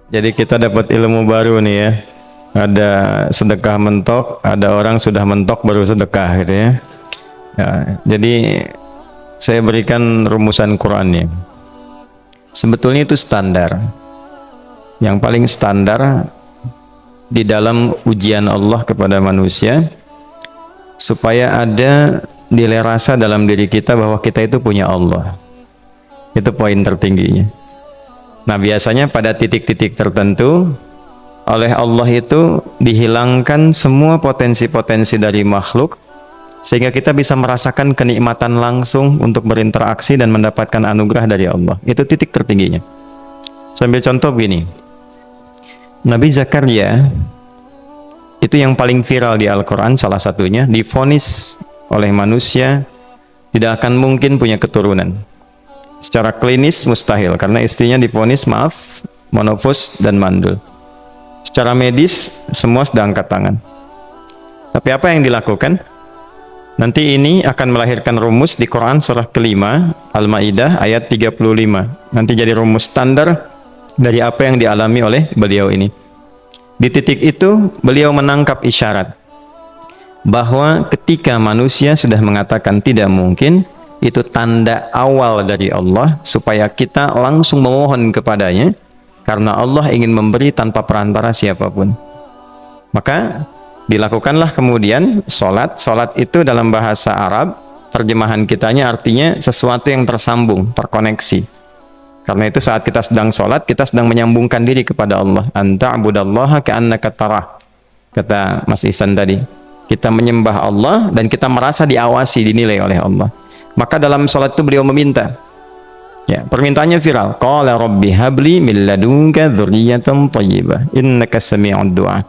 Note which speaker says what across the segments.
Speaker 1: Jadi kita dapat ilmu baru nih ya. Ada sedekah mentok, ada orang sudah mentok baru sedekah gitu ya. Ya, jadi saya berikan rumusan Qur'annya. Sebetulnya itu standar. Yang paling standar di dalam ujian Allah kepada manusia supaya ada nilai rasa dalam diri kita bahwa kita itu punya Allah. Itu poin tertingginya. Nah, biasanya pada titik-titik tertentu oleh Allah itu dihilangkan semua potensi-potensi dari makhluk sehingga kita bisa merasakan kenikmatan langsung untuk berinteraksi dan mendapatkan anugerah dari Allah. Itu titik tertingginya. Sambil contoh begini. Nabi Zakaria itu yang paling viral di Al-Quran, salah satunya divonis oleh manusia tidak akan mungkin punya keturunan. Secara klinis mustahil karena istrinya divonis monofus dan mandul. Secara medis semua sudah angkat tangan. Tapi apa yang dilakukan? Nanti ini akan melahirkan rumus di Quran surah kelima Al-Maidah ayat 35. Nanti jadi rumus standar dari apa yang dialami oleh beliau ini. Di titik itu beliau menangkap isyarat bahwa ketika manusia sudah mengatakan tidak mungkin, itu tanda awal dari Allah supaya kita langsung memohon kepadanya karena Allah ingin memberi tanpa perantara siapapun. Maka dilakukanlah kemudian sholat. Sholat itu dalam bahasa Arab terjemahan kitanya artinya sesuatu yang tersambung, terkoneksi. Karena itu saat kita sedang sholat, kita sedang menyambungkan diri kepada Allah. Anta'budallaha ka'annaka tarah, kata Mas Ihsan tadi. Kita menyembah Allah dan kita merasa diawasi, dinilai oleh Allah. Maka dalam sholat itu beliau meminta, ya, permintaannya viral. Qala rabbi habli min ladunka dzurriyyatan thayyibah innaka sami'ud du'a.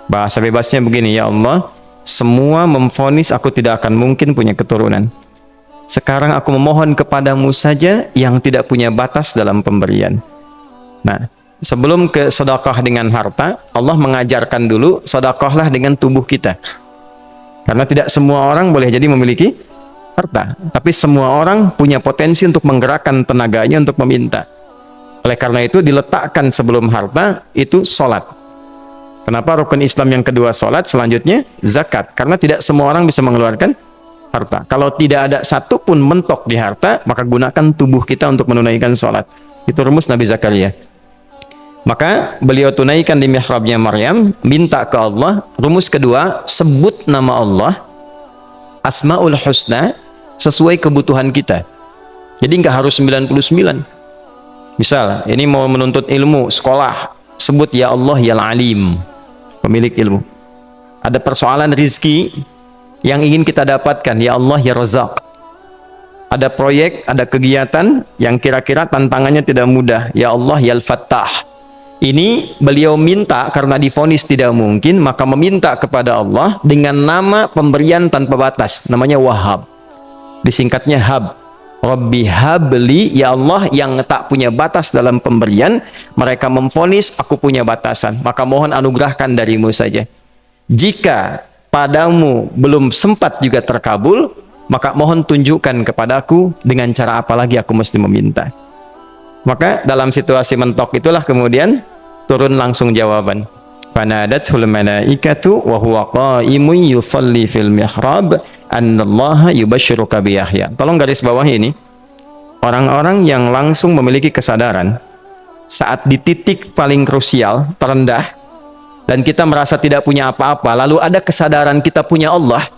Speaker 1: Bahasa bebasnya begini, ya Allah, semua memvonis aku tidak akan mungkin punya keturunan. Sekarang aku memohon kepadamu saja yang tidak punya batas dalam pemberian. Nah, sebelum ke sedekah dengan harta, Allah mengajarkan dulu sedekahlah dengan tubuh kita. Karena tidak semua orang boleh jadi memiliki harta, tapi semua orang punya potensi untuk menggerakkan tenaganya untuk meminta. Oleh karena itu diletakkan sebelum harta itu sholat. Kenapa rukun Islam yang kedua sholat, selanjutnya zakat? Karena tidak semua orang bisa mengeluarkan harta. Kalau tidak ada satu pun mentok di harta, maka gunakan tubuh kita untuk menunaikan sholat. Itu rumus Nabi Zakaria. Maka beliau tunaikan di mihrabnya Maryam, minta ke Allah. Rumus kedua, sebut nama Allah, Asmaul Husna, sesuai kebutuhan kita. Jadi nggak harus 99. Misal, ini mau menuntut ilmu, sekolah, sebut ya Allah ya Alim, pemilik ilmu. Ada persoalan rizki yang ingin kita dapatkan, ya Allah ya Razak. Ada proyek, ada kegiatan yang kira-kira tantangannya tidak mudah, ya Allah ya Al-Fattah. Ini beliau minta karena divonis tidak mungkin, maka meminta kepada Allah dengan nama pemberian tanpa batas, namanya Wahhab. Disingkatnya Hab. Rabbi habli, ya Allah yang tak punya batas dalam pemberian. Mereka memvonis aku punya batasan, maka mohon anugerahkan darimu saja. Jika padamu belum sempat juga terkabul, maka mohon tunjukkan kepadaku dengan cara apa lagi aku mesti meminta. Maka dalam situasi mentok itulah kemudian turun langsung jawaban. Fanadathul malaikatu wa huwa qa'imun yusalli fil mihrab annallaha yubashshiruka bi Yahya. Tolong garis bawah ini. Orang-orang yang langsung memiliki kesadaran saat di titik paling krusial, terendah, dan kita merasa tidak punya apa-apa, lalu ada kesadaran kita punya Allah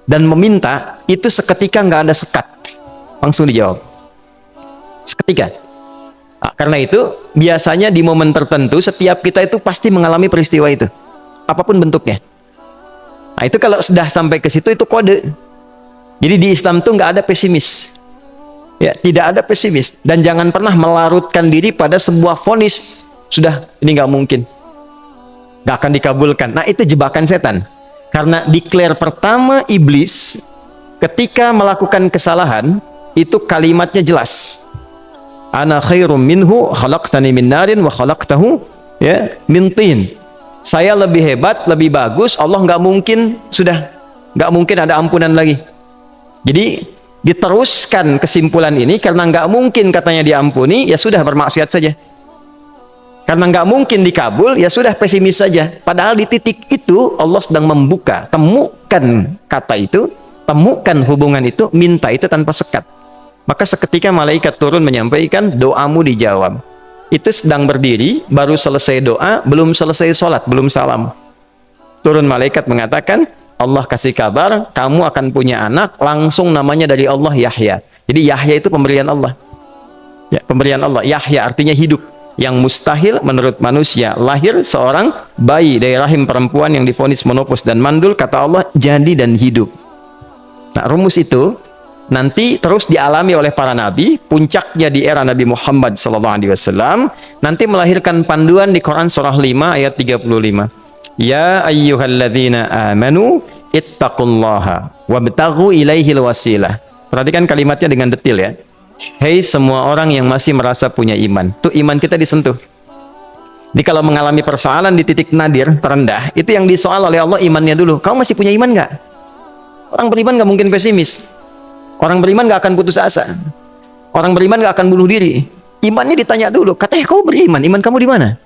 Speaker 1: dan meminta, itu seketika nggak ada sekat, langsung dijawab seketika. Nah, karena itu biasanya di momen tertentu setiap kita itu pasti mengalami peristiwa itu, apapun bentuknya. Nah, itu kalau sudah sampai ke situ itu kode. Jadi di Islam tuh nggak ada pesimis, ya, tidak ada pesimis, dan jangan pernah melarutkan diri pada sebuah vonis sudah ini nggak mungkin, nggak akan dikabulkan. Nah, itu jebakan setan. Karena declare pertama iblis ketika melakukan kesalahan itu kalimatnya jelas. Ana khairum minhu khalaqtani min narin wa khalaqtahu ya min tin. Saya lebih hebat, lebih bagus. Allah nggak mungkin, sudah nggak mungkin ada ampunan lagi. Jadi diteruskan kesimpulan ini karena nggak mungkin katanya diampuni, ya sudah bermaksiat saja.
Speaker 2: Karena nggak mungkin dikabul, ya sudah pesimis saja. Padahal di titik itu Allah sedang membuka. Temukan kata itu, temukan hubungan itu, minta itu tanpa sekat. Maka seketika malaikat turun menyampaikan, doamu dijawab. Itu sedang berdiri, baru selesai doa, belum selesai sholat, belum salam. Turun malaikat mengatakan, Allah kasih kabar, kamu akan punya anak, langsung namanya dari Allah Yahya. Jadi Yahya itu pemberian Allah. Ya, pemberian Allah. Yahya artinya hidup. Yang mustahil menurut manusia, lahir seorang bayi dari rahim perempuan yang divonis menopause dan mandul, kata Allah jadi dan hidup. Nah, rumus itu nanti terus dialami oleh para nabi, puncaknya di era Nabi Muhammad SAW, nanti melahirkan panduan di Quran surah 5 ayat 35. Ya ayyuhalladzina amanu ittaqullaha wabtaghu ilaihil wasilah. Perhatikan kalimatnya dengan detail ya. Hei semua orang yang masih merasa punya iman, tuh iman kita disentuh. Jadi kalau mengalami persoalan di titik nadir terendah, itu yang disoal oleh Allah imannya dulu. Kamu masih punya iman nggak? Orang beriman nggak mungkin pesimis. Orang beriman nggak akan putus asa. Orang beriman nggak akan bunuh diri. Imannya ditanya dulu. Katanya kau beriman, iman kamu di mana?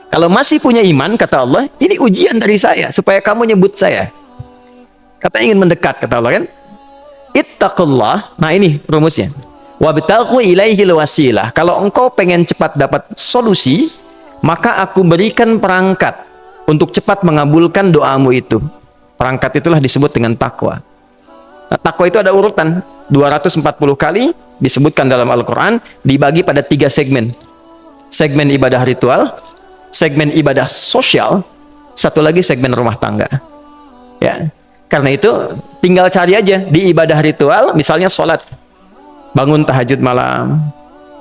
Speaker 2: Kalau masih punya iman, kata Allah, ini ujian dari saya supaya kamu nyebut saya. Katanya ingin mendekat, kata Allah kan? Ittaqullah. Nah ini rumusnya. Wabtaghu ilaihil wasilah. Kalau engkau pengen cepat dapat solusi, maka aku berikan perangkat untuk cepat mengabulkan doamu itu. Perangkat itulah disebut dengan takwa. Nah, takwa itu ada urutan 240 kali disebutkan dalam Al-Quran, dibagi pada 3 segmen. Segmen ibadah ritual, segmen ibadah sosial, satu lagi segmen rumah tangga. Ya, karena itu tinggal cari aja di ibadah ritual, misalnya sholat. Bangun tahajud malam,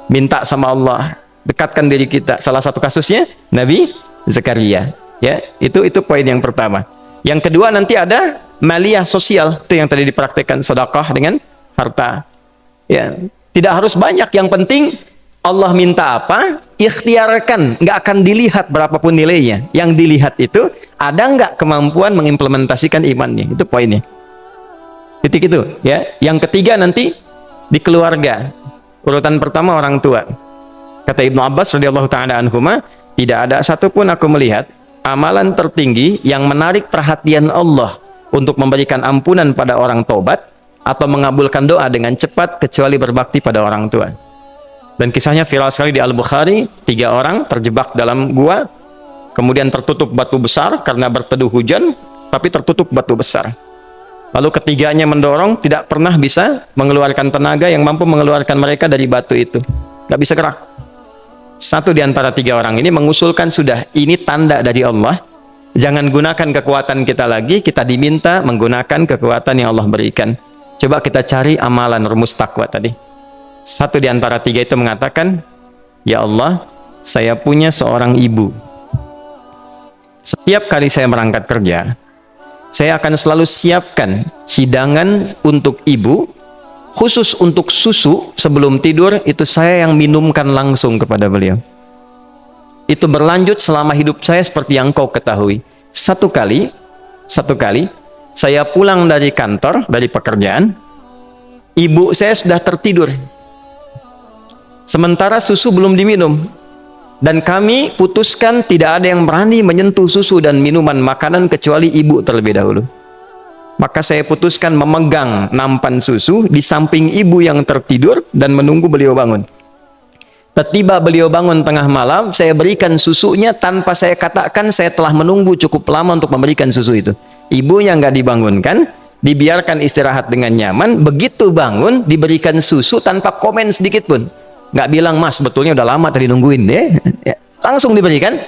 Speaker 2: minta sama Allah, dekatkan diri kita. Salah satu kasusnya Nabi Zakaria. Ya, itu poin yang pertama. Yang kedua nanti ada maliyah sosial, itu yang tadi dipraktekkan, sedekah dengan harta. Ya, tidak harus banyak, yang penting Allah minta apa, ikhtiarkan, nggak akan dilihat berapapun nilainya. Yang dilihat itu ada nggak kemampuan mengimplementasikan imannya, itu poinnya. Titik itu, ya. Yang ketiga nanti di keluarga. Urutan pertama orang tua. Kata Ibnu Abbas radhiyallahu taala anhuma, tidak ada satupun aku melihat amalan tertinggi yang menarik perhatian Allah untuk memberikan ampunan pada orang tobat atau mengabulkan doa dengan cepat kecuali berbakti pada orang tua. Dan kisahnya viral sekali di Al-Bukhari, 3 orang terjebak dalam gua, kemudian tertutup batu besar karena berteduh hujan, tapi tertutup batu besar. Lalu ketiganya mendorong, tidak pernah bisa mengeluarkan tenaga yang mampu mengeluarkan mereka dari batu itu. Gak bisa gerak. Satu di antara 3 orang ini mengusulkan, sudah, ini tanda dari Allah. Jangan gunakan kekuatan kita lagi, kita diminta menggunakan kekuatan yang Allah berikan. Coba kita cari amalan rumus takwa tadi. Satu di antara 3 itu mengatakan, ya Allah, saya punya seorang ibu. Setiap kali saya berangkat kerja, saya akan selalu siapkan hidangan untuk ibu, khusus untuk susu sebelum tidur, itu saya yang minumkan langsung kepada beliau. Itu berlanjut selama hidup saya seperti yang kau ketahui. Satu kali, saya pulang dari kantor, dari pekerjaan, ibu saya sudah tertidur. Sementara susu belum diminum. Dan kami putuskan tidak ada yang berani menyentuh susu dan minuman makanan kecuali ibu terlebih dahulu. Maka saya putuskan memegang nampan susu di samping ibu yang tertidur dan menunggu beliau bangun. Tiba beliau bangun tengah malam, saya berikan susunya tanpa saya katakan saya telah menunggu cukup lama untuk memberikan susu itu. Ibunya nggak dibangunkan, dibiarkan istirahat dengan nyaman. Begitu bangun, diberikan susu tanpa komen sedikit pun. Nggak bilang, mas betulnya udah lama tadi nungguin deh. Ya, langsung diberikan.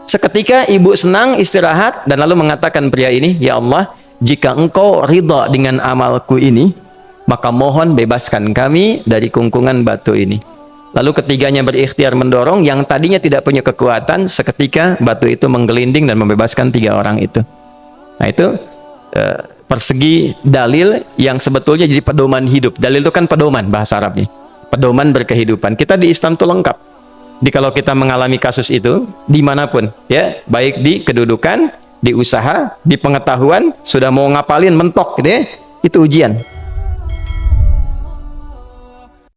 Speaker 2: Seketika ibu senang istirahat dan lalu mengatakan pria ini, ya Allah, jika engkau ridha dengan amalku ini, maka mohon bebaskan kami dari kungkungan batu ini. Lalu ketiganya berikhtiar mendorong, yang tadinya tidak punya kekuatan, seketika batu itu menggelinding dan membebaskan 3 orang itu. Nah itu persegi dalil yang sebetulnya jadi pedoman hidup. Dalil itu kan pedoman bahasa Arabnya. Pedoman berkehidupan. Kita di Islam itu lengkap. Jadi kalau kita mengalami kasus itu dimanapun, ya, baik di kedudukan, di usaha, di pengetahuan, sudah mau ngapalin mentok gitu ya, itu ujian.